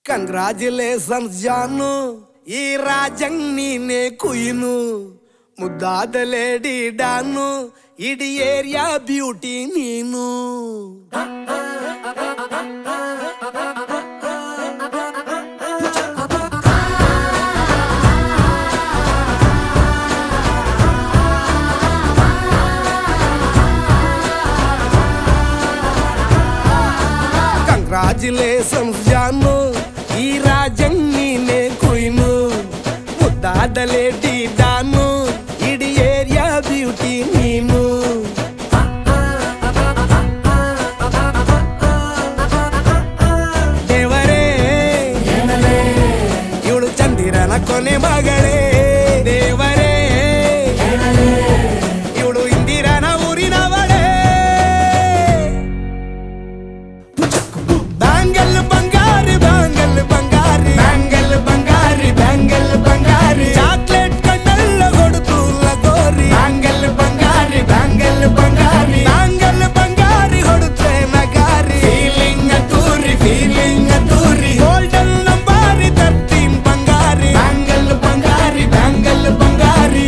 Congratulations ಜಾನು, ಈ ರಾಜಂಗ್ ನೀನೆ ಕುಯ್ನು, ಮುದ್ದಾದ ಲೇಡಿ ಡಾನು, ಇಡೀ ಏರಿಯಾ ಬ್ಯೂಟಿ ನೀನು. ಕಂಗ್ರಾಚುಲೇಷನ್ಸ್ ಜಾನು, ಈ ರಾಜಂಗ್ ನೀನೆ ಕುಯ್ನು, ಮುದ್ದಾದ ಲೇಡಿ ಡಾನು, ಇಡೀ ಏರಿಯಾ ಬ್ಯೂಟಿ ನೀನು. ದೇವರೇ ಇವಳು ಚಂದಿರನ ಕೊನೆ ಮಗಳೇ, ದೇವರೇ ಇವಳು ಇಂದಿರನ ಊರಿನವಳೇ. ಬ್ಯಾಂಗಲ್ ಬಂಗಾರಿ ಬ್ಯಾಂಗಲ್ ಬಂಗಾರಿ ಬ್ಯಾಂಗಲ್ ಬಂಗಾರಿ ಬ್ಯಾಂಗಲ್ ಬಂಗಾರಿ, ಚಾಕ್ಲೇಟ್ ಕಣ್ಣೆಲ್ಲ ಕೊಡುತ್ತು ಲಗೋರಿ. ಬ್ಯಾಂಗಲ್ ಬಂಗಾರಿ ಬ್ಯಾಂಗಲ್ ಬಂಗಾರಿ ಬ್ಯಾಂಗಲ್ ಬಂಗಾರಿ ಹೊಡುತ್ತೆ ನಗಾರಿ. ಫೀಲಿಂಗ್ ತೂರಿ ಗೋಲ್ಡನ್ ನಂಬಾರಿ 13 ಬಂಗಾರಿ. ಬ್ಯಾಂಗಲ್ ಬಂಗಾರಿ ಬ್ಯಾಂಗಲ್ ಬಂಗಾರಿ.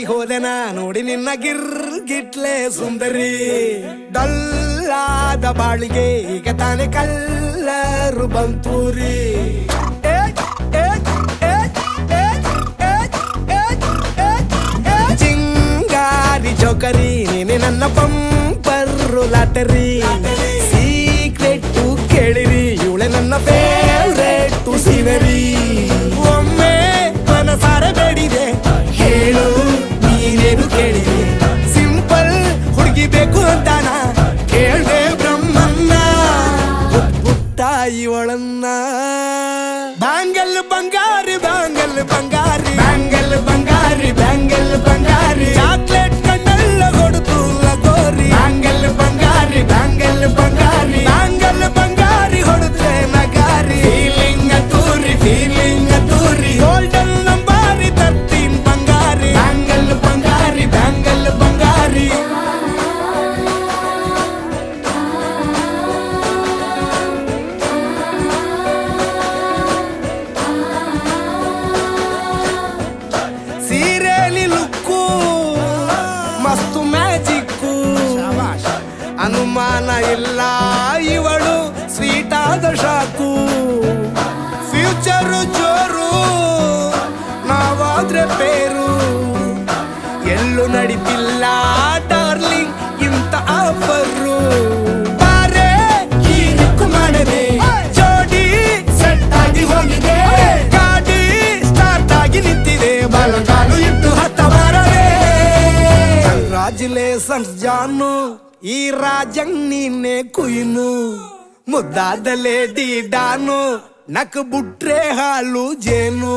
ಹೋದೆನ ನೋಡಿ ನಿನ್ನ ಗಿರ್ಗಿಟ್ಲೆ ಸುಂದರಿ, ಡಲ್ಲಾದ ಬಾಳಿಗೆ ಈಗ ತಾನೆ ಕಲ್ಲರು ಬಂತೂರಿ. ಚಿಂಗಾರಿ ಜೋಕರಿ ನೀನೆ ನನ್ನ ಬಂಪರು ಲಾಟರಿ. ಸೀಕ್ರೆಟ್ ಕೇಳಿರಿ ಇವಳೆ ನನ್ನ ಫೇವ್ರೇಟ್ ಸೀನರಿ. ಒಮ್ಮೆ ಮನಸಾರ ಬೇಡಿದೆ ಹೇಳು ನೀನೇನು ಕೇಳಿದೆ, ಸಿಂಪಲ್ ಹುಡುಗಿ ಬೇಕು ಅಂತಾನ ಕೇಳ್ದೆ ಬ್ರಹ್ಮನ್ನ, ಪುಟ್ಟ ಇವಳನ್ನ. ಬ್ಯಾಂಗಲ್ ಬಂಗಾರಿ ಬ್ಯಾಂಗಲ್ ಬಂಗಾರಿ ಬ್ಯಾಂಗಲ್ ಬಂಗಾರಿ ಬ್ಯಾಂಗಲ್ ಬಂಗಾರಿ, ಚಾಕ್ಲೇಟ್ ಕಣ್ಣೆಲ್ಲ ಕೊಡುತ್ತು ಲಗೋರಿ. ಬ್ಯಾಂಗಲ್ ಬಂಗಾರಿ ಬ್ಯಾಂಗಲ್ ಬಂಗಾರಿ ಬ್ಯಾಂಗಲ್ ಬಂಗಾರಿ ಹೊಡುತ್ತೆ ನಗಾರಿ. ಫೀಲಿಂಗ್ ತೂರಿ ಗೋಲ್ಡನ್ ನಂಬಾರಿ 13 ಬಂಗಾರಿ. ಬ್ಯಾಂಗಲ್ ಬಂಗಾರಿ ಬ್ಯಾಂಗಲ್ ಬಂಗಾರಿ. ಸೀರೆಲಿ ಲುಕ್ಕು ಮಸ್ತು ಮ್ಯಾಜಿಕ್ಕು, ಅನುಮಾನ ಇಲ್ಲ ಇವಳು ಸ್ವೀಟ್ ಆದ ಶಾಕು. ಫ್ಯೂಚರು ಜೋರು ನಾವಾದ್ರೆ ಪೇರು, ಎಲ್ಲೂ ನಡೀತಿಲ್ಲ ಡಾರ್ಲಿಂಗ್ ಇಂತ ಆಫರು. ಬಾರೆ ಹೀರಿಕ್ಕು ಮಾಡದೆ ಜೋಡಿ ಸೆಟ್ ಆಗಿ ಹೋಗಿದೆ, ಗಾಡಿ ಸ್ಟಾರ್ಟ್ ಆಗಿ ನಿಂತಿದೆ, ಬಲಗಾಲು ಇಟ್ಟು ಹತ್ತ ಬಾರದೆ. ಕಂಗ್ರಾಚುಲೇಷನ್ಸ್ ಜಾನು, ಈ ರಾಜಂಗ್ ನೀನೆ ಕುಯ್ನು, ಮುದ್ದಾದ ಲೇಡಿ ಡಾನು, ನಕ್ ಬುಟ್ರೆ ಹಾಲು ಜೇನು.